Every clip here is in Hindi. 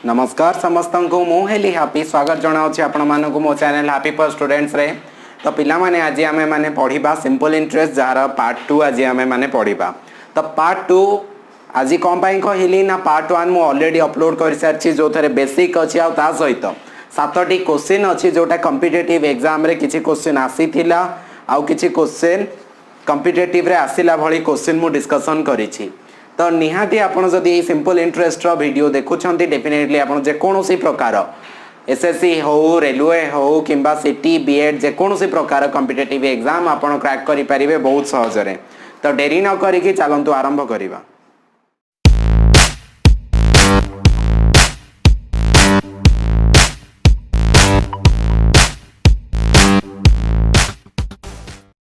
नमस्कार समस्त को मु हेली हैप्पी स्वागत जनाऊँ आपण मानक मो चैनल हैप्पी फॉर स्टूडेंट्स रे। तो पिला माने आज आमे माने पढ़िबा सिंपल इंटरेस्ट जार पार्ट 2 आज आमे माने पढ़िबा। तो पार्ट 2 आज कौन पाई कहली ना पार्ट 1 मु ऑलरेडी अपलोड कर सारछि जो थरे बेसिक अछि आ ता सहित 7टी क्वेश्चन अछि जोटा कॉम्पिटिटिव एग्जाम रे किछि क्वेश्चन आसीथिला आ किछि क्वेश्चन कॉम्पिटिटिव रे आसीला भली क्वेश्चन मु डिस्कशन करिछि। तो निहाती आपण जदि सिंपल इंटरेस्ट रो वीडियो देखुछंती डेफिनेटली आपण जे कोनोसी प्रकार एसएससी हो रेलवे हो किंबा सिटी बीएड जे कोनोसी प्रकार कॉम्पिटिटिव एग्जाम आपण क्रैक करि परिबे बहुत सहज रे। तो देरी न करी कि चलंतु आरंभ करिबा।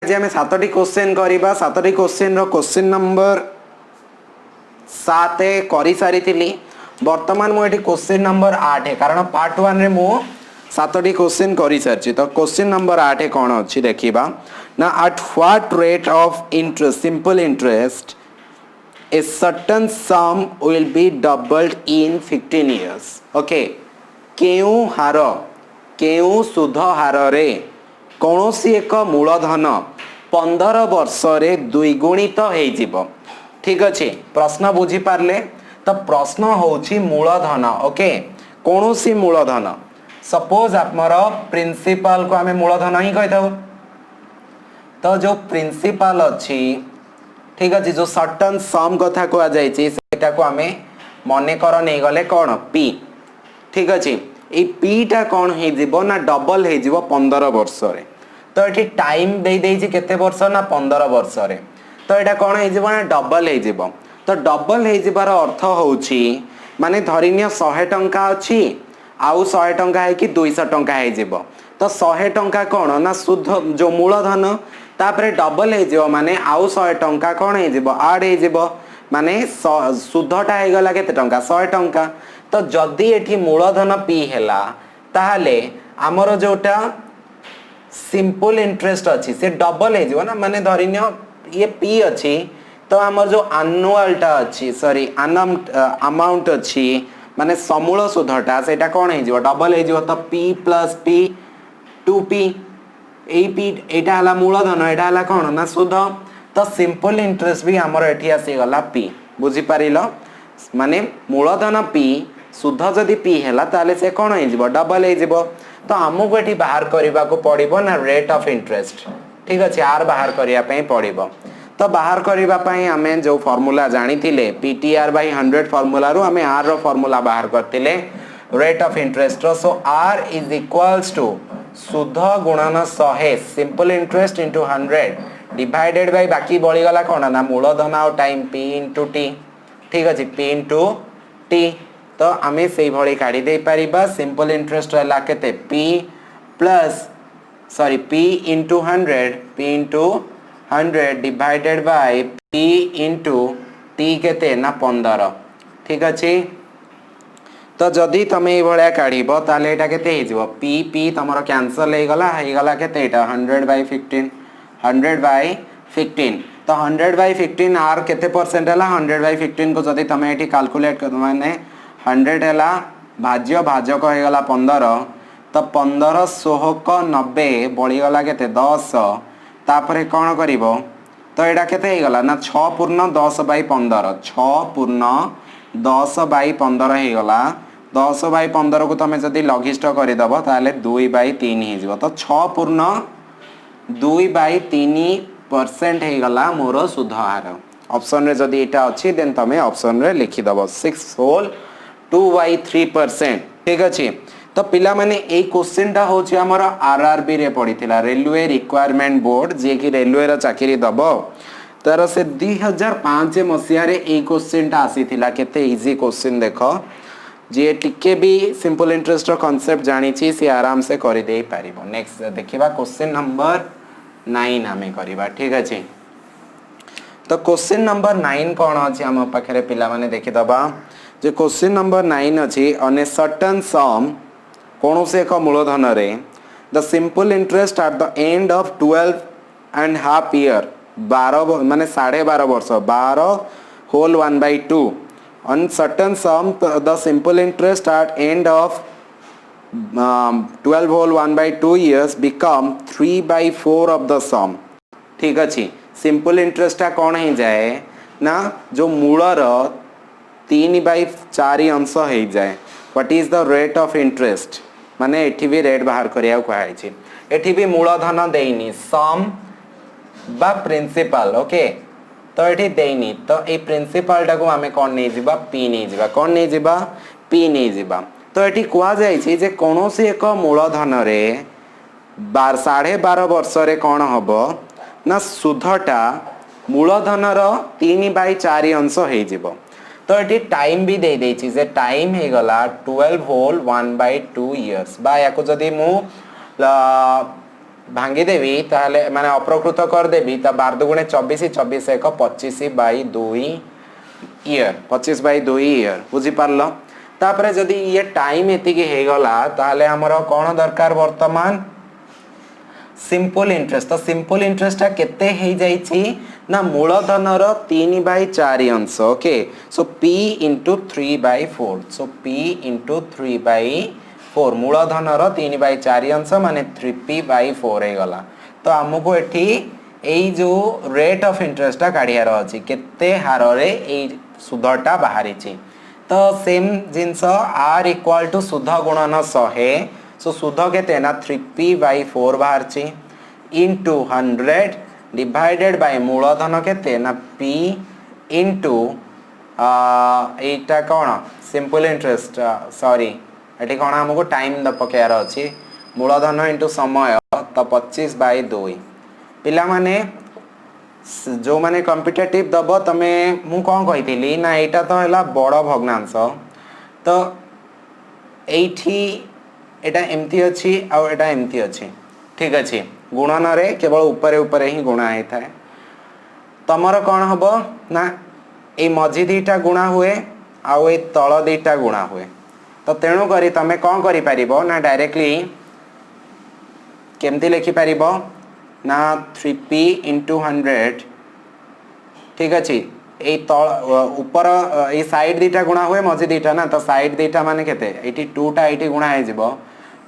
आज हमें 7टी क्वेश्चन करिबा। 7टी क्वेश्चन रो क्वेश्चन नंबर 7 करी सारी थिली। वर्तमान मु एठी क्वेश्चन नंबर 8 है कारण पार्ट 1 रे मु 7टी क्वेश्चन करी सारछि। तो क्वेश्चन नंबर 8 कोन अछि देखिबा ना at what rate of interest simple interest a certain sum will be doubled in 15 years। Okay केउ हार केउ सुध हार रे कोनोसी एक मूलधन 15 वर्ष रे द्विगुणित हेइ जिवो। ठीक अच्छे प्रश्न बुझी पारले। तो प्रश्न होची मूलधन। ओके कोनोसी मूलधन सपोज आमर प्रिंसिपल को आमे मूलधन ही कहि दउ। तो जो प्रिंसिपल अछि ठीक अछि जो सर्टन सम कथा को आ जायछि सेटा को आमे मने कर नै गले कोन पी। ठीक अछि ए पी टा कोन हे जिवो ना डबल हे जिवो 15 वर्ष रे। तो एठी टाइम दे देछि केते वर्ष ना 15 वर्ष रे। तो एटा कोन हे जिवो ना डबल हे जिवो। तो डबल हे जिवार अर्थ होउछि माने धरिनिया 100 टंका अछि आउ 100 टंका है कि 200 टंका है जिवो। तो 100 टंका कोन ना शुद्ध जो मूलधन तापरे डबल हे जिवो माने आउ 100 टंका कोन हे जिवो ऐड हे जिवो माने शुद्धटा हे गला केते टंका 100 टंका। तो जदी एठी मूलधन पी हैला ताहाले हमर जोटा सिंपल इंटरेस्ट अछि से डबल हे जिवो ना माने धरिनिया ये पी अछि तो हमर जो एनुअल टा अछि सॉरी अमाउंट अछि माने समूल सुधटा सेटा कोन हे जिवो डबल हे जिवो। तो p प्लस p 2p ए p एटा हला मूलधन एटा हला कोन ना सुध। तो सिंपल इंटरेस्ट भी हमर एठी आसी गला p बुझी पारिलो माने मूलधन p सुध जदी p हैला ताले से कोन हे जिवो डबल हे जिवो। तो हमको एठी बाहर करबा को पड़िबो ना रेट ऑफ इंटरेस्ट। ठीक अछि आर बाहर करिया पई पड़िबो। तो बाहर करबा पई हमें जो फार्मूला जानी थिले PTR बाय 100 फार्मूला रो हमें R रो फार्मूला बाहर करथिले रेट ऑफ इंटरेस्ट रो। So R is equals to सुध गुणन 100 simple interest into 100 divided by बाकी बळी गला कोन ना मूलधन और टाइम P इनटू T। ठीक अछि P इनटू T। तो हमें सेही भଳି काढी दे परिबा सिंपल इंटरेस्ट रहला केते P plus sorry P into 100 P into 100 divided bye p into t केते ना 15। ठीक अछि। तो जदी तमे ए भळया काढिबो ताले एटा केते हे जिवो p p तमरो कैंसिल हे गला केते एटा 100 बाय 15 100 बाय 15। तो 100 बाय 15 r केते परसेंट हला 100 बाय 15 को जदी तमे एठी कैलकुलेट कर माने 100 हला भाज्य भाजक हे गला 15। तो 15 16 90 बळी गला केते 10 तापरे कौन करिवो। तो एटा केते हे गला ना 6 पूर्ण 10 बाय 15 6 पूर्ण 10 बाय 15 हे गला 10 बाय 15 को तमे जदी लघिष्ठ करि दबो ताले 2 बाय 3 हे जिवो। तो 6 पूर्ण 2 बाय 3% हे गला मोर सुध हार। ऑप्शन रे जदी एटा अछि देन तमे ऑप्शन रे लिखि दबो 6 होल 2 बाय 3%। ठीक अछि। तो पिला माने ए क्वेश्चन टा होछि हमर आरआरबी रे पडिथिला रेलवे रिक्वायरमेंट बोर्ड जे कि रेलवे रा चाकरी दबो तार से 2005 मसिया रे ए क्वेश्चन टा आसीथिला केते इजी क्वेश्चन देखो जे टिके भी सिंपल इंटरेस्ट रो कांसेप्ट जानि छी से आराम से करि देई पारिबो। नेक्स्ट देखिबा क्वेश्चन नंबर 9 हमें करिबा। ठीक अछि। तो क्वेश्चन नंबर 9 कोन अछि हम पाखरे पिला माने देखि दबा जे क्वेश्चन नंबर 9 अछि ऑन ए सर्टेन सम कौन से एक मूलधन रे the simple interest at the end of 12.5 year 12 माने 12.5 वर्ष 12 whole 1/2 on certain sum the simple interest at end of 12 whole 1 by 2 years become 3 by 4 of the sum. ठीक अच्छी सिंपल इंटरेस्ट कौन हो जाए ना जो मूलर 3 by 4 अंश हो जाए. What is the rate of interest माने एठी भी रेट बाहर करिया कहै छी. एठी भी मूलधन देइनी सम बा प्रिंसिपल ओके तो एठी देइनी तो ए प्रिंसिपल टाको आमे कोन नै जिबा पी नै जिबा कोन नै जिबा पी नै जिबा. तो एठी कुआ जाय छी जे कोनोसी एक मूलधन रे 12.5 वर्ष रे कोन हबो ना सुधटा मूलधन रो 3 by 4 अंश हो जिवो. तो एठी टाइम भी दे दे छी जे टाइम हे गला 12 होल 1 by 2 इयर्स बा याको जदी मु भांगी देवी ताहले माने अप्रकृत कर देवी ता 12 दुगुणे 24 24 एक 25 by 2 ईयर 25 by 2 ईयर बुझी पारलो. तापरे जदी ये टाइम एतिकी हे गला ताहले हमरो कोन दरकार वर्तमान सिंपल इंटरेस्ट. तो सिंपल इंटरेस्ट केते हे जाई छी ना मूलधन रो 3 by 4 अंश okay. So p into 3 by 4 so p into 3 by 4 मूलधन रो 3 by 4 अंश माने 3p by 4 हे गला. तो हमको एठी एई जो रेट ऑफ इंटरेस्ट काढियार अछि केते हार रे एई सुधटा बाहरी छी. तो same things r equal to सुध गुणन 100 सो सुध केते ना 3p by 4 बाहर छी इनटू 100 डिवाइडेड बाय मूलधन केते ना p इनटू एटा कोन सिंपल इंटरेस्ट सॉरी एठी कोन हमको टाइम द पकेयार अछि मूलधन इनटू समय तो 25 by 2 पिला माने जो माने कॉम्पिटिटिव दब तमे मु कोन कहितली ना एटा तो हला बड़ भग्नांश तो एठी एटा एमती अछि आ एटा एमती अछि ठीक अछि. गुणन रे केवल ऊपर ऊपर ही गुणा हे थाए. तमर कोन हबो ना ए मझी दीटा गुणा हुए आ ए तळ दीटा गुणा हुए. तो तेणु करी तमे कोन करि परिबो ना डायरेक्टली केमती लिखि परिबो ना 3p into 100 ठीक अछि. ए तळ ऊपर ए साइड दीटा गुणा हुए मझी दीटा ना तो साइड दीटा माने केते एठी 2 टा एठी गुणा हे जिवो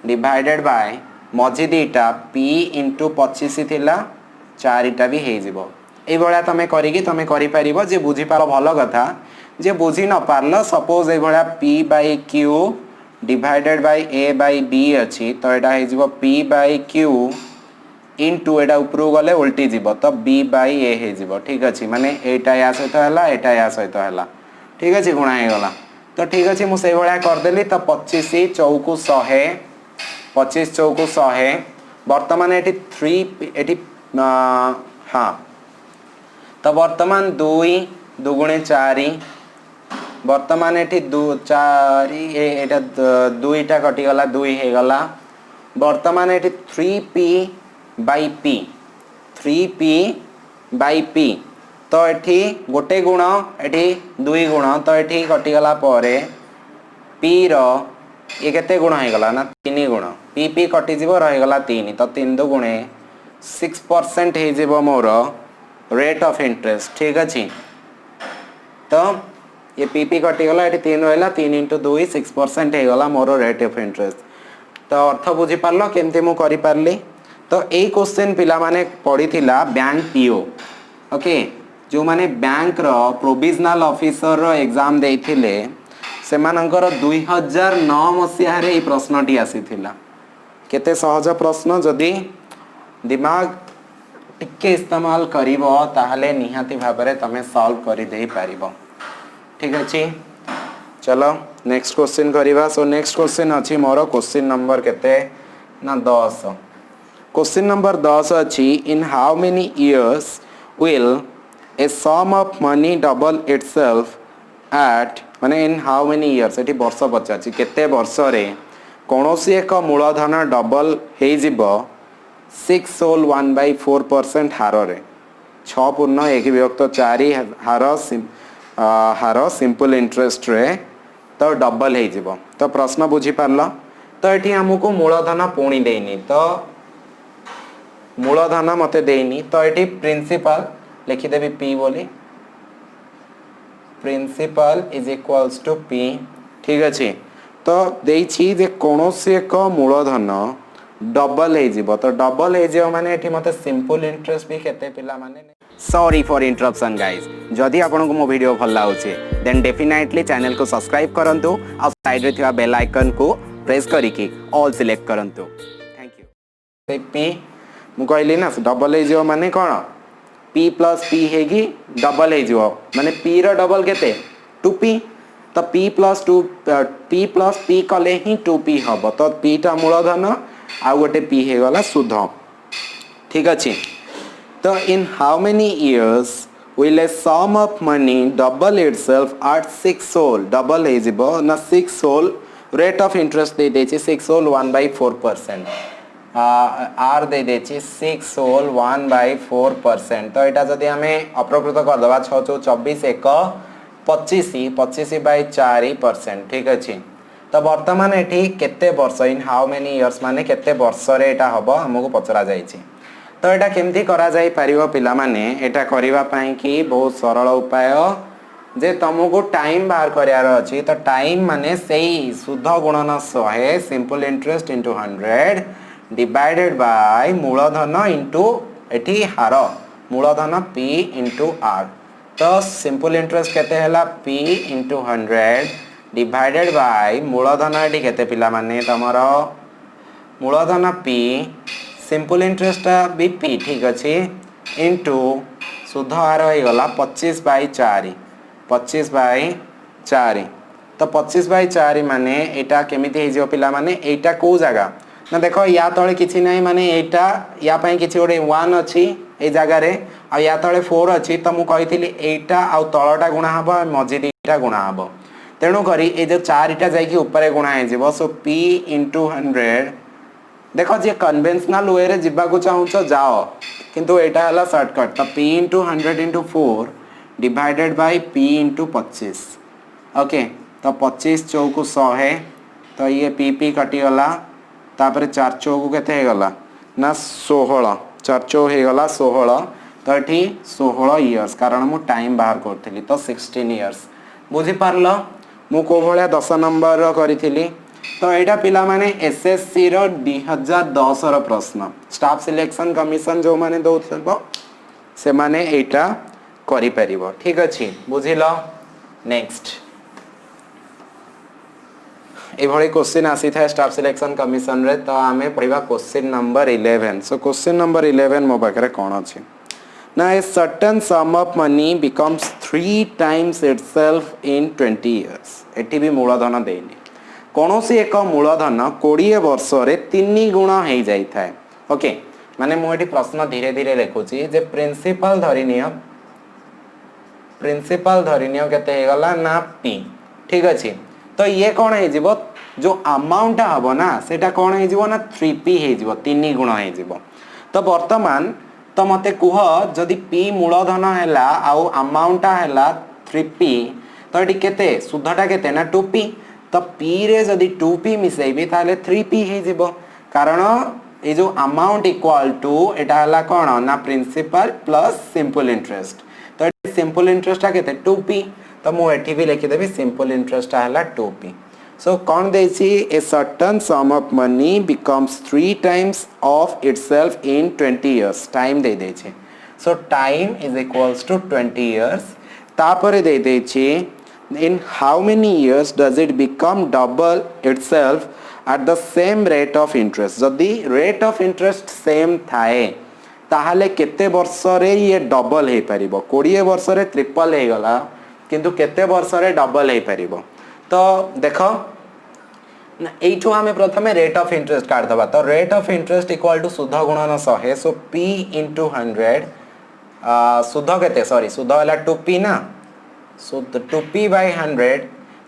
डिवाइडेड बाय मझी दीटा p into 25 थिला 4 टा भी हे जिवो. ए बळा तमे करी कि तमे करि परिबो जे बुझी पारो भलो कथा जे बुझी न पारलो सपोज ए बळा p by q divided by a by b अछि तो एटा हे जिवो p by q इनटू एटा ऊपर गले उल्टी जीवो तो b by a हे जीवो ठीक अछि. माने एटा या सहित हला एटा या सहित हला ठीक अछि गुणा हे गला. तो ठीक अछि मु सेइ भळा कर देली तो 25 चौकु 100 25 चौकु 100 वर्तमान एटी 3 एटी हां तो वर्तमान 2 दुगुणे 4 वर्तमान एटी 2 4 एटा 2 टा कटि गला 2 हे गला. वर्तमान eighty 3p by p 3p by p तो एठी गोटे गुण एठी 2 गुण तो एठी कटि गला परे p रो ये केते गुण हे गला ना 3 गुण p कटि जीवो रहि गला 3 तो 3 2 गुणे 6% हे जीवो मोर रेट ऑफ इंटरेस्ट ठीक अछि. तो ये p कटि गला एठी 3 रहला 3 * 2 6% हे गला मोर रेट ऑफ इंटरेस्ट. तो अर्थ बुझी पारलो केमते मु करि पारली. तो ए क्वेश्चन पिला माने पड़ी थिला बैंक पीओ ओके जो माने बैंक रो प्रोविजनल ऑफिसर रो एग्जाम देइथिले से मानकर 2009 मसिया रे ए प्रश्नटी आसीथिला. केते सहज प्रश्न जदी दिमाग टिके इस्तेमाल करिवो ताहले निहाती भाबरे तमे सॉल्व करि देई पारिबो ठीक अछि. चलो नेक्स्ट क्वेश्चन करिवा. सो नेक्स्ट क्वेश्चन अछि मोर क्वेश्चन नंबर केते ना 10. क्वेश्चन नंबर 10 अछि in how many years will a sum of money double itself at माने इन हाउ मेनी इयर्स एटी वर्ष पचाछि केते वर्ष रे कोनोसी एक मूलधन डबल हे जिवो 6 होल 1 by 4% हार रे 6 पूर्ण 1 विभक्त 4 हार सिंपल इंटरेस्ट रे तो डबल हे जिवो. तो प्रश्न बुझी पारलो. तो एठी हमको मूलधन पुणी देनी तो मूलधन मते देनी तो एठी प्रिंसिपल लिखि देबी p बोली principal is equals to P ठीक अच्छे तो देछि जे कोनोसी एक मूलधन डबल हे जीवो तो डबल हे जीवो माने एठी मते सिंपल इंटरेस्ट भी केते पिला माने सॉरी फॉर इंटरप्शन गाइस जदि आपन को मो वीडियो भल लागुचे देन डेफिनेटली चैनल को सब्सक्राइब करंतु और साइड रे थिबा बेल आइकन को प्रेस करिकि ऑल सिलेक्ट करंतु थैंक यू पी मु कहली ना डबल हे जीवो माने कोन p प्लस p हेगी डबल हे जीवो माने p रो डबल केते 2p तो p प्लस p कले ही 2p हबो तो p टा मूलधन आ गोटे p हे गला शुद्ध ठीक अछि तो इन how many years will a sum of money double itself at 6 whole double हे जीवो ना 6 whole rate of interest दे देछि 6 whole 1/4% आर दे देछि 6 whole 1/4% तो एटा जदि हमें अप्रकृत कर दबा 6 चौ 24 1 25/4% ठीक अछि तो वर्तमान एठी केते वर्ष इन हाउ मेनी इयर्स माने केते वर्ष रे एटा हबो हमको पचरा जाईछि तो एटा केमथि करा जाई परिबो पिला माने एटा करिवा पई कि बहुत सरल उपाय जे तुमको टाइम बाहर करियार अछि तो टाइम माने सेही शुद्ध गुणन 100 simple interest into 100 divided by मूलधन इनटू एठी हार मूलधन p इनटू r तो सिंपल इंटरेस्ट केते हला p इनटू 100 डिवाइडेड बाय मूलधन एठी केते पिला माने तमरो मूलधन p सिंपल इंटरेस्ट भी p ठीक अछि इनटू शुद्ध हार हो गला 25/4 25/4 तो 25/4 माने एटा केमिति हे जो पिला माने एटा को जगह ना देखो या तळे किछि नाही माने एटा या पई किछि ओडे 1 अछि ए जगह रे आ या तळे 4 अछि त मु कहिथिली एटा आ तळटा गुणा हबो मझी दिटा गुणा हबो तेणु करी ए जो 4 टा जाई कि ऊपर गुणा हे जीवो सो p * 100 देखो जे कन्वेंशनल वे रे जिबा को चाहूचो जाओ किंतु एटा हला शॉर्टकट त p * 100 * 4 divided by p * 25 okay तो 25 चौकु 100 है तो ये p कटि गला तापर 4 चौकु केते हे गला ना 16 4 चौ हे गला 16 तो एठी 16 इयर्स कारण मु टाइम बाहर करथिली तो 16 इयर्स बुझी पारलो मु को भलिया 10 नंबर रो करिथिली तो एटा पिला माने एसएससी रो 2010 रो प्रश्न स्टाफ सिलेक्शन कमीशन जो माने दउथबो से माने एटा करि परिबो ठीक अछि बुझिलो नेक्स्ट ए भली क्वेश्चन आसी था स्टाफ सिलेक्शन कमीशन रे तो आमे पढिबा question number 11 so question number 11 मो पाखरे कोन अछि ना a certain sum of money becomes 3 times itself in 20 years एठी भी मूलधन देइनी कोनोसी एक मूलधन 20 वर्ष रे 3 गुणा हे जाई थाए ओके माने मो एठी प्रश्न धीरे धीरे लिखुची जे प्रिंसिपल धरिनियो केते हे गला ना p ठीक अछि तो ये कौन है जीवो जो अमाउंट हबो ना सेटा कौन है जीवो ना 3p है जीवो 3 गुण है जीवो तो वर्तमान तो मते कुह जदि p मूलधन हैला आउ अमाउंट हैला 3p तो एटी केते शुद्धटा केते ना 2p तो p रे जदि 2p मिसेबी ताले 3p है जीवो कारण ए जो अमाउंट इक्वल टू एटा हला कौन ना प्रिंसिपल प्लस सिंपल इंटरेस्ट तो सिंपल इंटरेस्ट केते 2p तो मु एठी भी लिखि देबी सिंपल इंटरेस्ट हला 2p सो कौन देछि a certain sum of money becomes 3 times of itself in 20 years time दे देछि so time is equals to 20 years तापर दे देछि in how many years does it become double itself at the same rate of interest जदी रेट ऑफ इंटरेस्ट सेम थाए ताहाले केते वर्ष रे ये डबल हे परिबो 20 वर्ष रे ट्रिपल हे गला किंतु केते वर्ष रे डबल हे परिबो तो देखो ना एठो हमें प्रथमे रेट ऑफ इंटरेस्ट काट दबा तो rate of interest equal to शुद्ध गुणन 100 सो p * 100 शुद्ध केते सॉरी शुद्ध वाला 2p ना शुद्ध 2p/100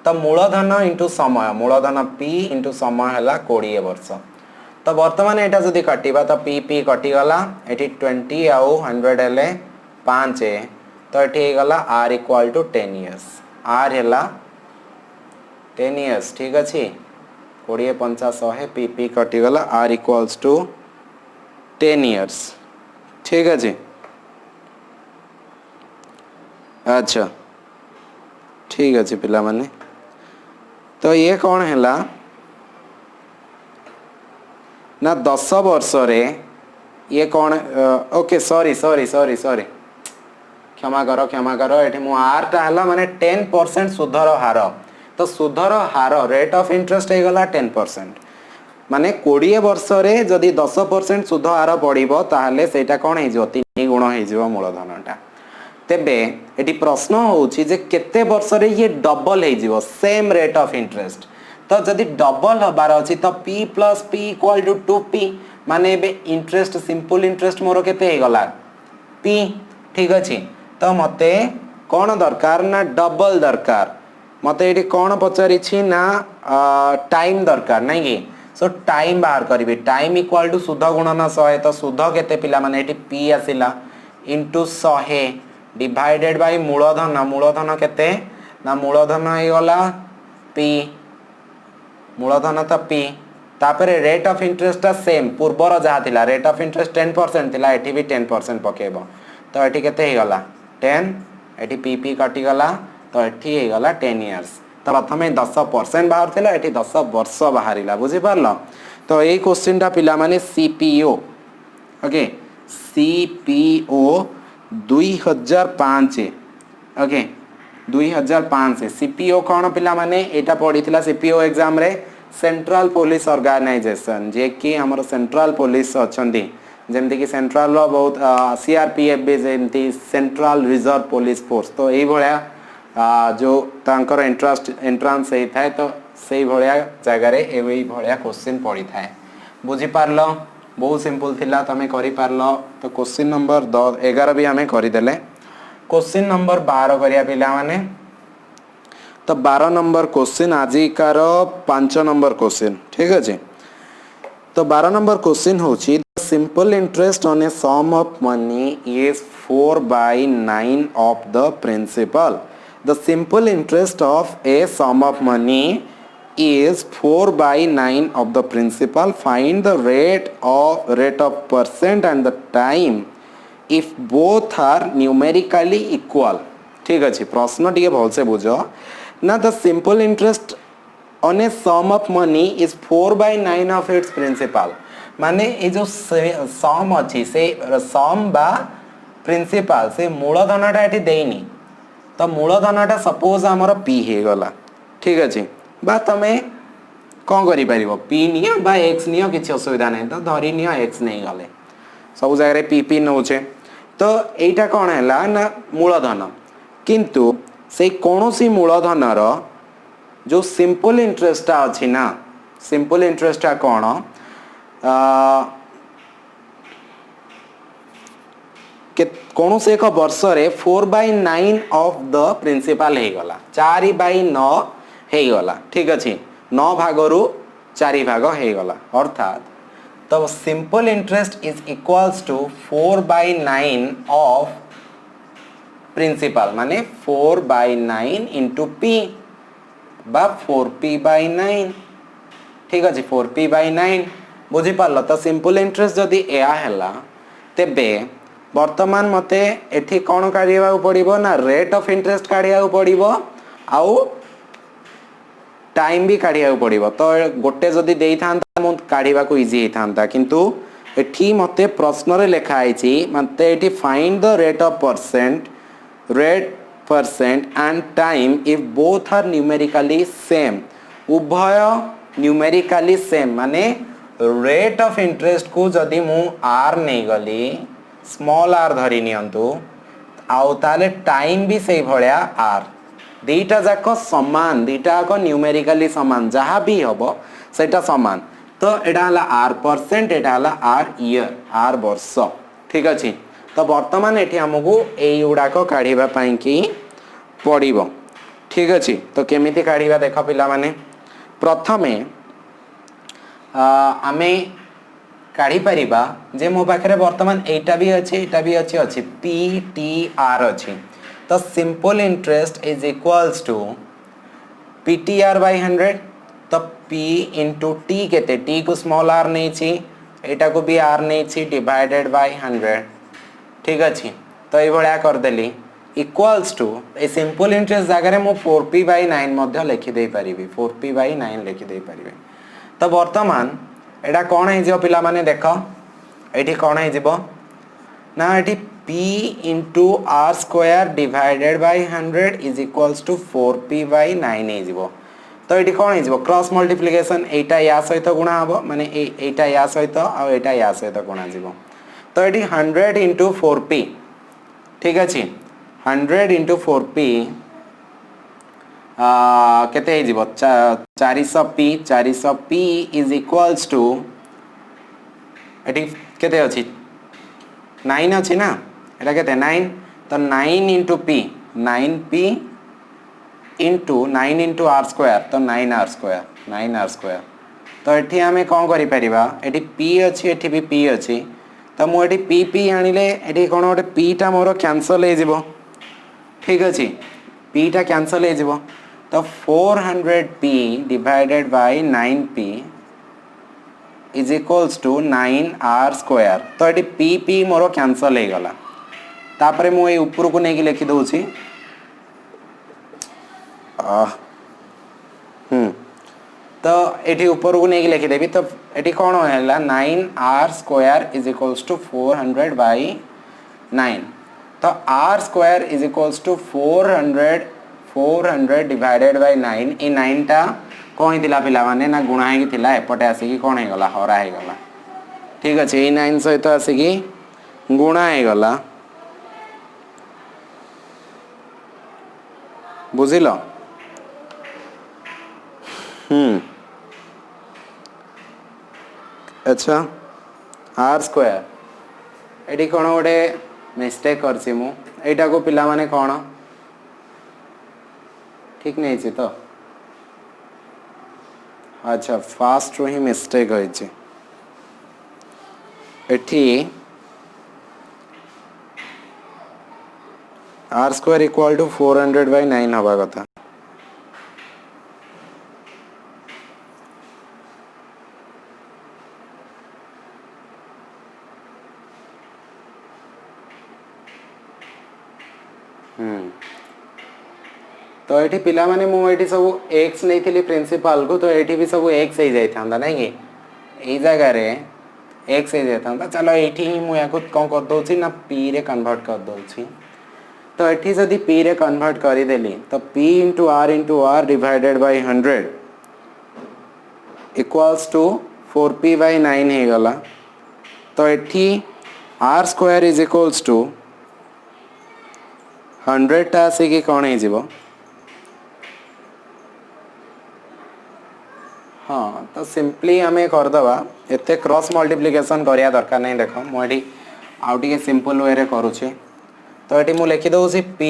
तो मूलधन इनटू समय मूलधन p इनटू समय हला 20 वर्ष तो वर्तमान एटा जदी काटिबा तो p कटि गला एठी 20 आउ 100 हेले 5 तो एठी गला r equal to 10 years r हेला 10 इयर्स ठीक अछि 20 50 100 p कटि गला r इक्वल्स टू 10 इयर्स ठीक अछि अच्छा ठीक अच्छे पिला माने तो ये कौन है ना 10 वर्ष रे ये कौन okay sorry sorry sorry sorry क्षमा करो एठी मु आर टा हला माने 10% सुधर हार तो सुधर हार रेट ऑफ इंटरेस्ट हे गला 10% माने 20 वर्ष रे जदि 10% सुध हार पड़िबो ताहले सेटा कोन हे जो 3 गुण हे जो मूलधनटा तेबे एटी प्रश्न होउची जे केते वर्ष रे ये डबल हे जीवो सेम रेट ऑफ इंटरेस्ट तो जदि डबल हबार अछि तो p + p = 2p माने बे इंटरेस्ट सिंपल इंटरेस्ट मोर केते हे गला p ठीक अछि तो मते कोन दरकार ना डबल दरकार मते एटी कोन पचारि छी ना टाइम दरकार नै कि सो टाइम बाहर करिवे टाइम = सुध गुणन 100 तो सुध केते पिला माने एटी p आसिला इनटू 100 डिवाइडेड बाय मूलधन केते ना मूलधन हे गला p मूलधन तो p तापरे रेट ऑफ इंटरेस्ट सेम पूर्वर जहा थिला रेट ऑफ इंटरेस्ट 10% थिला एठी भी 10% पकेबो तो एठी केते हे गला 10 एठी p कटि गला तो एठी हे गला 10 इयर्स तो प्रथमे 10% बाहर थिला एठी 10 वर्ष बाहरिला बुझि पारलो तो ए क्वेश्चन टा पिला माने CPO okay CPO 2005 okay 2005 CPO कौन पिला माने एटा पढ़ी सीपीओ एग्जाम रे सेंट्रल पुलिस ऑर्गेनाइजेशन जे कि हमर सेंट्रल पुलिस अछंती जेमति कि सेंट्रल रो बहुत सीआरपीएफ भी जेमति सेंट्रल रिजर्व पुलिस फोर्स तो एई भलिया जो तांकर एंट्रांस हे थाए तो सेई भलिया जगह रे एई भलिया क्वेश्चन पड़ी थाए बुझी पारलो बहुत सिंपल थिला तमे करि पारलो तो क्वेश्चन नंबर 11 भी हमें करि देले क्वेश्चन नंबर 12 करिया पिला माने तो 12 नंबर क्वेश्चन आजिकार 5 नंबर क्वेश्चन ठीक अछि तो 12 नंबर क्वेश्चन होची simple interest on a sum of money is 4/9 of the principal the simple interest of a sum of money is 4/9 of the principal. Find the rate of percent and the time if both are numerically equal. ठीक अछि प्रश्न टिके भल से बुझो ना the simple interest on a sum of money is 4/9 of its principal माने ए जो सम अछि से सम बा प्रिंसिपल से मूलधनटा एठी देइनी तो मूलधनटा सपोज हमर p हे गला ठीक अछि बा तमे कौन करि परिबो p नियो बा x नियो किछ असुविधा नै तो धरि नियो x नै गले सब जगह रे p नउछे तो एटा कोन हैला ना मूलधन किंतु से कोनोसी मूलधन रो जो सिंपल इंटरेस्ट अछि ना सिंपल इंटरेस्ट कोन के कोनोसी एक वर्ष रे 4/9 ऑफ द प्रिंसिपल हे गला 4/9 हे गला ठीक अछि 9 भागरु 4 भाग हे गला अर्थात तो simple interest is equals to 4/9 of principal माने 4/9 इनटू p बा 4p/9 ठीक अछि 4p/9 बुझी पारलो तो सिंपल इंटरेस्ट जदी एया हैला तेबे वर्तमान मते एठी कोन काढिबा पड़िबो ना रेट ऑफ इंटरेस्ट काढिया पड़िबो आउ टाइम भी काढिया पड़िबो तो गोटे जदी देई थांता मु काढिबा को इजी थांता किंतु एठी मते प्रश्न रे लिखा आइछि मते एठी find the rate percent and time if both are numerically same उभय न्यूमेरिकली सेम माने रेट ऑफ इंटरेस्ट को जदी मु r नै गली स्मॉल r धरि नियंतु आउ ताले टाइम भी सेई भलिया r दीटा जाक समान दीटा को न्यूमेरिकली समान जहाँ भी हबो सेटा समान तो एटा हला r परसेंट एटा हला r ईयर r वर्ष ठीक अछि तो वर्तमान एठी हमकु एई उडा को काढिबा पई की पडिबो ठीक अछि तो केमिति काढिबा देखो पिला माने प्रथमे आमे काढी परिबा जे मो पाखरे वर्तमान एटा भी अछि p t r अछि तो simple interest is equals to PTR/100 तो P इंटू T केते T को स्मॉल r नहीं छी एटा को भी r नहीं छी डिवाइडेड बाय 100 ठीक अछि तो ए भलिया कर देली equals to a simple interest जगह मु 4p/9 मध्य लिखि दे परिबी 4p/9 लिखि दे परिबे। तो वर्तमान एटा कोन हे जिवो पिला माने देखो एठी कोन हे जिवो ना एठी p into r square divided by 100 is equals to 4p/9 हे जिवो। तो एठी कोन हे जिवो क्रॉस मल्टीप्लिकेशन एटा या सहित गुणा हबो माने एटा या सहित आ एटा या सहित गुणा जिवो। तो एठी 100 into 4p ठीक अछि 100 into 4p केते हे जिवो 400p is equals to एठी केते अछि 9 अछि ना एटा केते 9 तो 9 into p 9p into 9 into r square तो 9r square तो एठी हमें कोन करि परिबा एठी p अछि एठी भी p अछि तो मु एठी p आनिले एठी कोन ओटे p टा मोर कैंसिल हे जिवो ठीक अछि p टा कैंसिल हे जिवो तो 400p divided by 9p is equals to 9r square तो एठी p मोर कैंसिल हे गला तापरे मु ए ऊपर को नेकी लिखि दउछि तो एठी ऊपर को नेकी लिखि देबी तो एठी कोन होला 9r square is equals to 400 by 9 तो r square is equals to 400 divided by 9 ए 9 टा कोन हितिला पिला माने ना गुणा हे थिला एपटे आसी कि कोन हे गला हरा हे गला ठीक अछि ए 9 सहित आसी कि गुणा हे गला बुझिलो अच्छा r square एडी कोन ओडे मिस्टेक करछि मु एटा को पिला माने कोन ठीक नहीं छी तो अच्छा फास्ट रो ही मिस्टेक होई छी एठी r square equal to 400 by 9 हवा कथा तो एठी पिला माने मु एठी सब x नै थिली प्रिंसिपल को तो एठी भी सब x हे जाय थांदा नै कि ए जगह रे x हे जाय थांदा चलो एठी ही मु याको कोन कर दउ छी ना p रे कन्वर्ट कर दउ छी तो एठी जदी p रे कन्वर्ट करि देली तो p into r divided by 100 equals to 4p/9 हे गला तो एठी r square is equals to 100 टा से कि कोन हे जिवो हाँ तो सिंपली हमें कर दवा एते क्रॉस मल्टीप्लिकेशन करिया दरकार नहीं देखो मोडी आउटी के सिंपल वे रे करूची तो एटी मु लिखि दउ छी p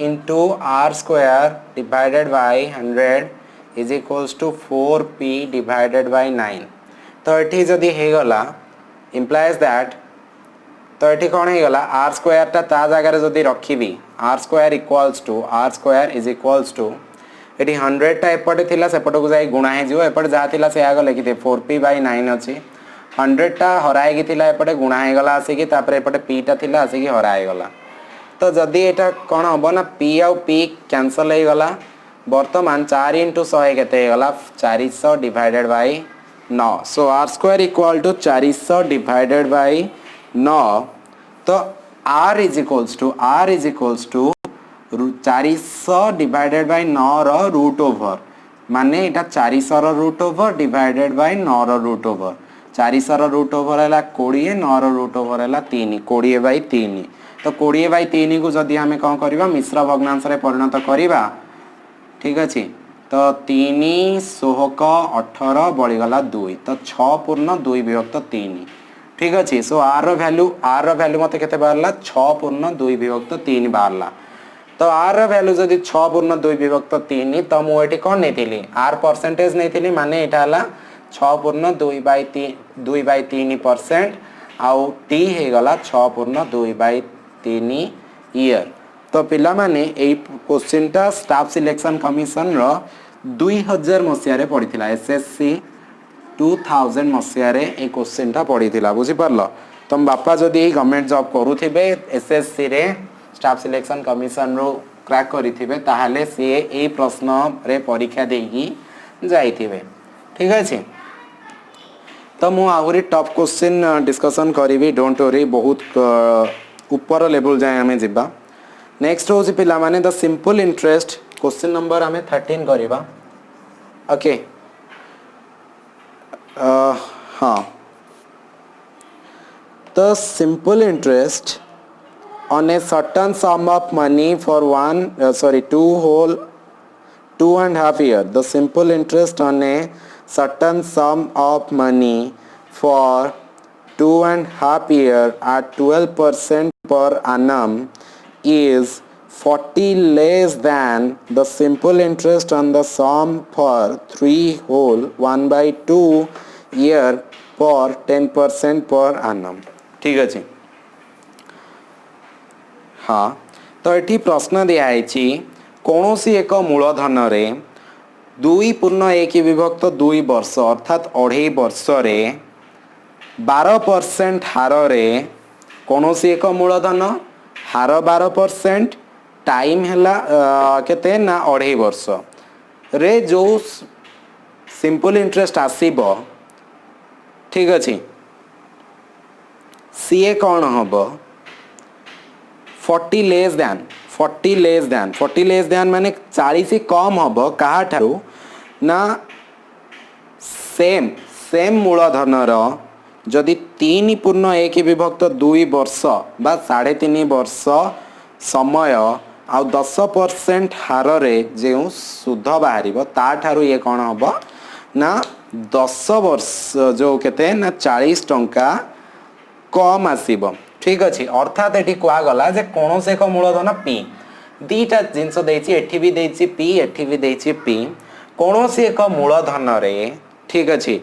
into r square divided by 100 is equals to 4p divided by 9 तो एटी जदी हे गला implies that तो एटी कोन हे गला r square ता जगह रे जदी रखिबी r square is equals to eighty 100 टा एपटे थिला सेपटे को जाई गुणा हे जिवो एपटे जा थिला से आगो लिखि दे 4p/9 अछि 100 टा हराई कि थिला एपटे गुणा हे गला आसी कि तापर एपटे p टा थिला आसी कि हराई गला तो जदी एटा कोन हबो ना p आ p कैंसिल हे गला वर्तमान 4 into 100 केते हे गला 400 divided by 9 so r square equal to 400 divided by 9 तो r is equals to 400 divided by 9 रो रूट ओवर माने एटा 400 रो रूट ओवर डिवाइडेड बाय 9 रो रूट ओवर 400 रो रूट ओवर हला 20 9 रो रूट ओवर हला 3 20/3 तो 20/3 को जदी हमें कोन करबा मिश्र भग्नांश रे परिणत करबा ठीक अछि तो 3 16 18 बळी गला 2 तो 6 पूर्ण 2 विभक्त 3 ठीक अछि सो r रो वैल्यू मते केते बारला 6 पूर्ण 2 विभक्त 3 बारला तो r रो वैल्यू जदी 6 पूर्ण 2 विभक्त 3 तो मु एठी कोन नेथिली r परसेंटेज नेथिली माने एटा हला 6 पूर्ण 2/3% आउ t हे गला 6 पूर्ण 2/3 ईयर तो पिला माने एई क्वेश्चन टा स्टाफ सिलेक्शन कमिशन रो 2000 मसिया रे पडिथिला एसएससी 2000 मसिया रे ए क्वेश्चन टा पडिथिला बुझि परलो तुम बापा जदी गवर्नमेंट जॉब करूथिबे एसएससी रे स्टाफ सिलेक्शन कमिशन रो क्रैक करिथिबे ताहाले से ए प्रश्न रे परीक्षा देगी जाइथिबे ठीक अछि तो मु आहुरी टॉप क्वेश्चन डिस्कशन करी डोंट वरी बहुत ऊपर लेवल जाए आमे जिबा नेक्स्ट होची पिला माने the simple interest question number आमे 13 करिबा ओके हाँ the simple interest on a certain sum of money for 2.5 year. The simple interest on a certain sum of money for 2.5 year at 12% per annum is 40 less than the simple interest on the sum for 1/2 year for 10% per annum. ठीक अच्छे हाँ तो ये प्रश्न दिखाई कौन सी एक मूलधन रे 2.1 विभक्त 2 वर्ष अर्थात 2.5 वर्ष रे 12% हार रे कौन सी एक मूलधन हार 12% टाइम है केते ना 2.5 वर्ष रे जो सिंपल इंटरेस्ट आसीबो ठीक अच्छे सीए कौन हम 40 लेस दैन माने 40 कम हम कहा ठारू ना सेम मूलधन जदि 3.1 विभक्त 2 वर्ष बा 3.5 वर्ष समय आ 10% हार रे जो सुध बाहर ता ठारू ये कौन हम ना 10 वर्ष जो केते ना 40 टंका कम आसीबो ठीक अछि अर्थात एठी कुआ गला जे कोन से एक मूलधन पी दीटा जिंस देछि एठी भी देछि पी एठी भी देछि पी कोन से एक मूलधन रे ठीक अछि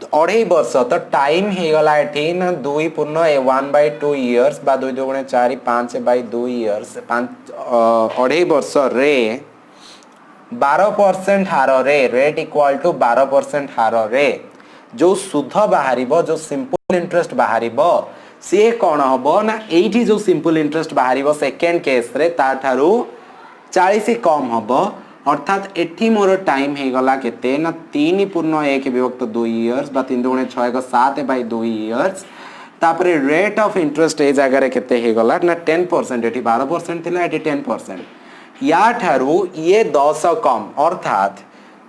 2.5 वर्ष तो टाइम हे गला एठी ना 2.1/2 इयर्स बा 2 2 4 5/2 इयर्स 2.5 वर्ष रे 12% हार रे रेट इक्वल टू 12% हार रे जो सुध बाहर जो सिंपल इंटरेस्ट बाहर सी कौन हम ना ये जो सिंपल इंटरेस्ट बाहर सेकेंड केस रे ता ठारू 40 कम हम अर्थात एठी मोर टाइम हे गला केते ना 3.1 विभक्त 2 इयर्स बा 3 2 6 7/2 इयर्स तापरे रेट ऑफ इंटरेस्ट ए जगह केते हे गला ना 10% एठी 12% थिला एठी 10% या ठारू ये 10 कम अर्थात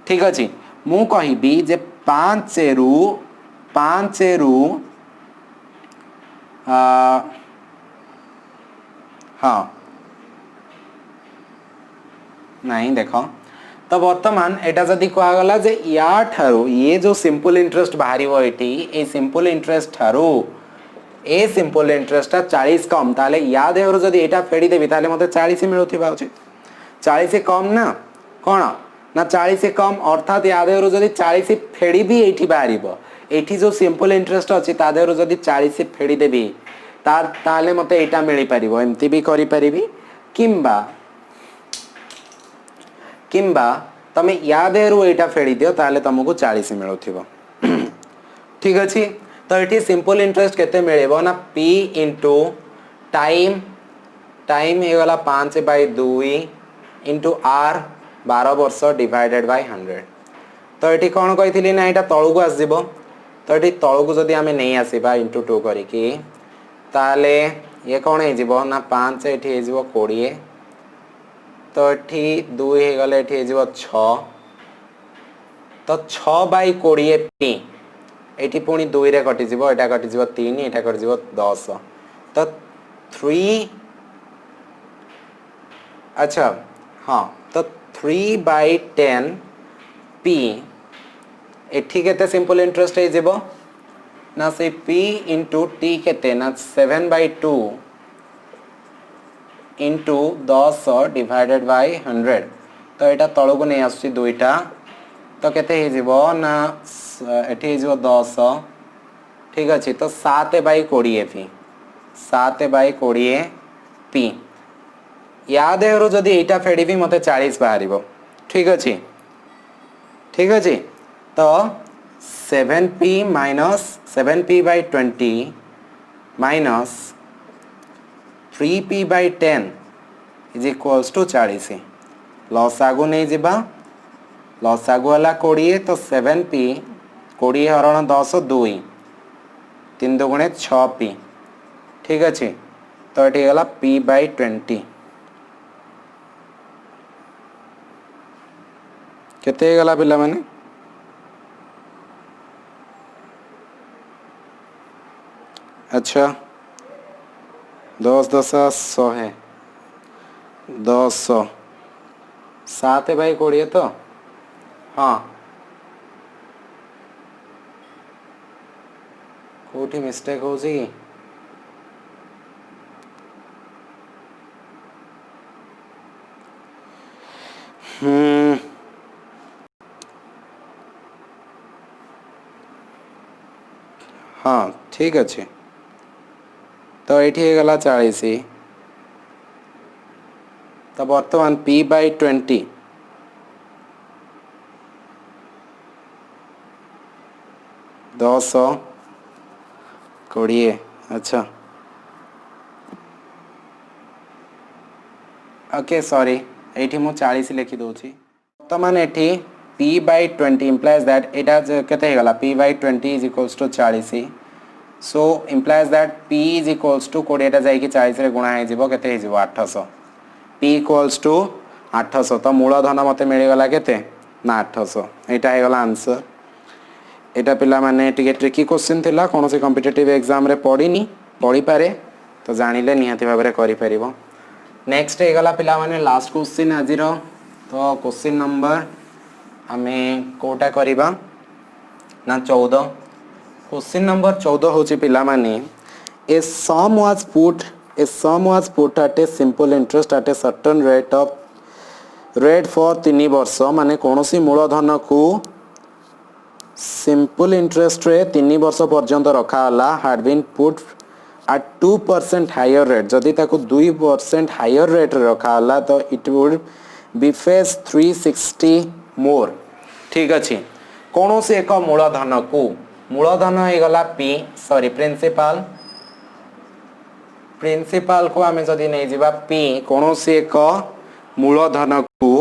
ठीक अछि मु कहिबी जे 5 रु हाँ नहीं देखो तो वर्तमान एटा जदि कहा गला जे या ठारू ये जो सिंपल इंटरेस्ट बाहरिबो एठी ए सिंपल इंटरेस्ट ठारू ए सिंपल इंटरेस्ट 40 कम ताले या देहरो जदि एटा फेडी देबी ताले मते 40 मिलुथिबा उचित 40 कम ना कोन ना 40 कम अर्थात या देहरो जदि 40 फेडी भी एठी बाहरिबो एठी जो सिंपल इंटरेस्ट अछि ता देहरो जदि 40 फेडी देबी ताले मते एटा मिली परिबो एमती भी करि परिबी किंबा तमे या देहरो एटा फेडी दियो ताले तुमको 40 मिलुथिबो ठीक अछि तो एठी सिंपल इंटरेस्ट केते मिलेबो ना p इनटू टाइम हे गला 5/2 इनटू r 12 वर्ष डिवाइडेड बाय 100 तो एठी कोन कहिथिली ना एटा तळुको आस जिवो तो एठी तळुको जदी हमें नै आसीबा इनटू 2 करिकि ताले ये कोन हे जिवो ना 5 एठी हे जिवो 20 तो एठी 2 हे गले एठी हे जिवो 6 तो 6/20 p एठी पुनी 2 रे कटि जिवो एटा कटि जिवो 3 एटा कटि जिवो 10 तो 3 अच्छा हाँ तो 3/10 p एठी केते सिंपल इंटरेस्ट हे जिवो ना से p इनटू t केते ना 7/2 इनटू 10 डिवाइडेड बाय 100 तो एटा तळो को नै आसी दुईटा तो केते हे जिवो ना एठी हे जिवो 10 ठीक अछि तो 7/20 p 7/20 p याद है जदि एटा फेडी भी मते 40 बाहरिबो ठीक अछि तो 7p minus 7p/20 minus 3p/10 is equals to 40 लसागु नहीं जिबा लसागु वाला 20 तो 7p 20 हरण 10 2 3 दुगुणे 6p ठीक अच्छे तो ये गला p/20 केते गला पिला माने अच्छा 10 10 100 है 10 7 भाई 20 तो हाँ कोठी मिस्टेक हो जी हाँ ठीक अच्छे तो ये गला 40 तो बर्तमान p/20 10 20 अच्छा ओके सॉरी ये मु 40 लिखी दूची बर्तमान ये p/20 इम्प्लाइज दैट एटा केते गला p/20 is equals to 40 so implies that p is equals to 20 टा जाई कि 40 रे गुणा हे जिवो केते हे जिवो 800 p इक्वल्स टू 800 तो मूलधन मते मिल गला केते ना 800 एटा हे गला आंसर एटा पिला माने टिके ट्रिकी क्वेश्चन थिला कोन से कॉम्पिटिटिव एग्जाम रे पढिनी पढि पारे तो जानिले निहाती भाबरे करि परिबो नेक्स्ट हे गला पिला माने लास्ट क्वेश्चन आजिरो तो क्वेश्चन नंबर हमें कोटा करिबा ना 14 क्वेश्चन नंबर 14 होची पिला माने a sum was put at a simple interest at a certain rate for 3 वर्ष माने कोनोसी मूलधन को सिंपल इंटरेस्ट रे 3 वर्ष पर्यंत रखा हला had been put at 2% higher rate जदि ताको 2% हायर रेट रे रखा हला तो it would be fetch 360 more ठीक अछि कोनोसी एक मूलधन हे गला p सॉरी प्रिंसिपल को आमे जदि नै जिबा p कोनोसी एक मूलधन को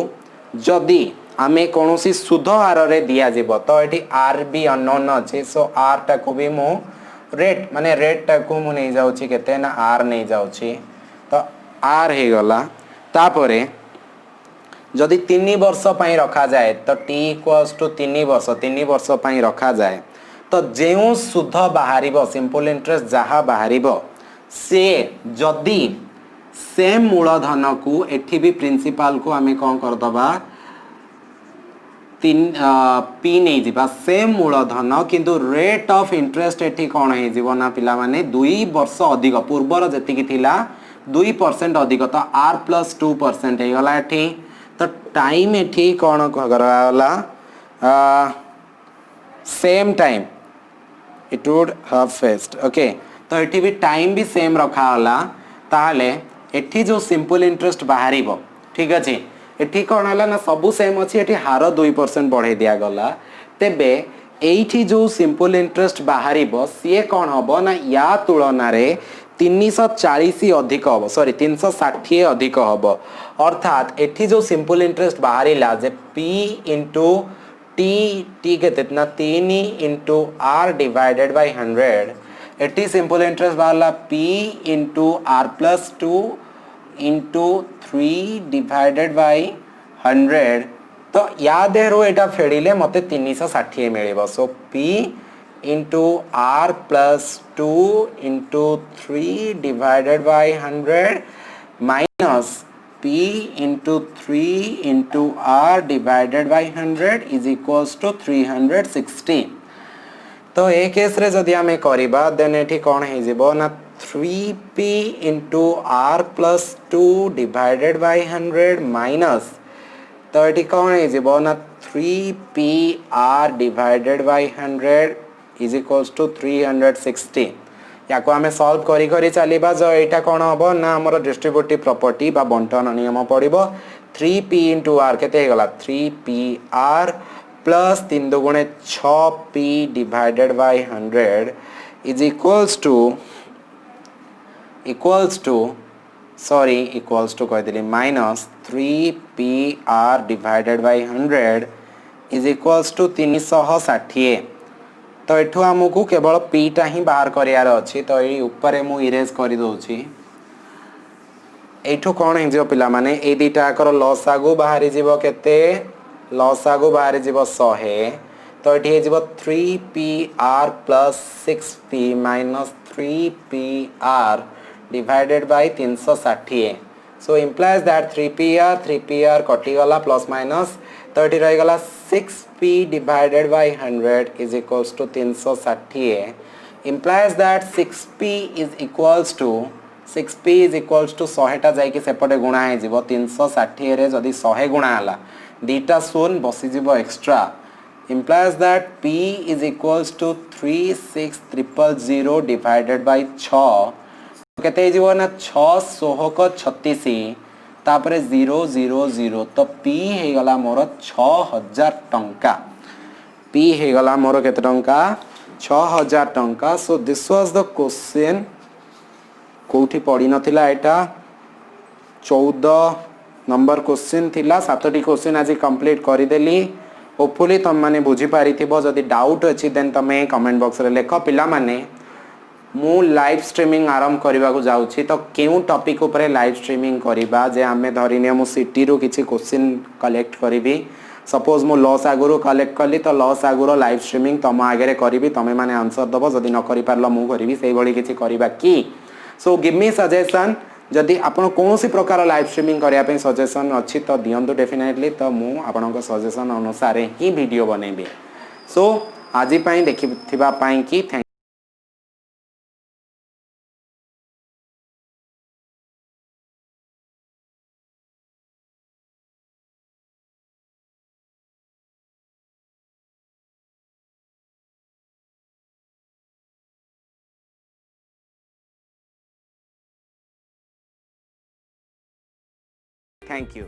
जदि आमे कोनोसी सुध हार रे दिया जिवो तो एठी r भी अननोन अछि सो r टा को भी मो रेट माने रेट टा को मु नै जाउची केते ना r नै जाउची तो r हे गला तापरे जदि 3 वर्ष पई रखा जाए तो t इक्वल्स टू 3 वर्ष पई रखा जाए तो जेउ सुध बाहरिबो सिंपल इंटरेस्ट जहा बाहरिबो से जदि सेम मूलधन को एठी भी प्रिंसिपल को आमे कोन कर दबा 3 p नै जिबा सेम मूलधन किंतु रेट ऑफ इंटरेस्ट एठी कोन हे जिवो ना पिला माने 2 वर्ष अधिक पूर्वर जति कि थिला 2% अधिक तो r + 2% हे गला एठी तो टाइम एठी कोन करला same time it would have faced okay तो एठी भी टाइम भी सेम रखा होला ताले एठी जो सिंपल इंटरेस्ट बाहरिबो ठीक अछि एठी कोन हला ना सब सेम अछि एठी हार 2% बढ़े दिया गला तेबे एठी जो सिंपल इंटरेस्ट बाहरिबो सिए कोन हबो ना या तुलना रे 340 अधिक हबो सॉरी 360 अधिक हबो अर्थात एठी जो सिंपल इंटरेस्ट बाहरिला जे p * t केते ना 3 * r डिवाइडेड बाय 100 एटी सिंपल इंटरेस्ट वाला p * r + 2 * 3 डिवाइडेड बाय 100 तो याद है रो एटा फेडिले मते 360 मिलेबो so p * r + 2 * 3 divided by 100 minus p * 3 * r divided by 100 is equals to 360 तो ए केस रे जदि हमें करिबा देन एठी कोन हे जिवो ना 3p * r + 2 divided by 100 minus तो एठी कोन हे जिवो ना 3p r divided by 100 is equals to 360 याको हमें सॉल्व करी करी चलीबा जो एटा कोन हबो ना हमर डिस्ट्रीब्यूटिव प्रॉपर्टी बा बंटन नियम पड़िबो 3p * r केते हे गला 3p r प्लस 3 दुगुणे 6p divided by 100 is equals to sorry equals to कहदेली minus 3pr divided by 100 is equals to 360। तो एठू आमको केवल पीटा ही बाहर करार अच्छी तो ये ऊपर मु इरेज कर दूची। एठू कौन हो पिला माने ए दीटा आकर लसागु बाहरी जीव केते लसागु बाहरी जीव 100 तो ये जीव 3pr plus 6p minus 3pr divided by 360। So implies that 3pr कटिगला प्लस माइनस तो ये रहीगला 6p divided by 100 is equals to 360 implies that 6p is equals to 6p is equals to 100 टा जाइके सेपटे गुणा है जीवो 360 रे जदी 100 गुणा हला दीटा शून्य बसी जीवो extra implies that p is equals to 36000 divided by 6 केते जीवो ना 6 16 को 36 तापरे 000 तो p हे गला मोर 6000 टंका p हे गला मोर केते टंका 6000 टंका। So this was the question कोठी पड़ी नथिला एटा 14 नंबर क्वेश्चन थिला 7टी क्वेश्चन आज कंप्लीट करि देली। होपफुली तुम माने बुझी पारिथिबो जदी डाउट अछि देन तमे कमेंट बॉक्स रे लेखो। पिला माने मु लाइव स्ट्रीमिंग आरंभ करबा को जाउछि तो केउ टॉपिक ऊपर लाइव स्ट्रीमिंग करबा जे आमे धरिने मु सिटी रो किछि क्वेश्चन कलेक्ट करबी। सपोज मु लॉस आगुरो कलेक्ट कली तो लॉस आगुरो लाइव स्ट्रीमिंग तम आगे करी तमें मैंने आंसर दब जदि न करि पारलो मु करी से भली किछि करबा की। सो गिव मी सजेशन जदि आपण कोनोसी प्रकार लाइव स्ट्रीमिंग करिया पे सजेशन अछि तो दियंतु डेफिनेटली तो मु आपनको सजेशन अनुसार ही वीडियो बनेबी। सो आजि पई देखिथिबा पई की थैंक यू।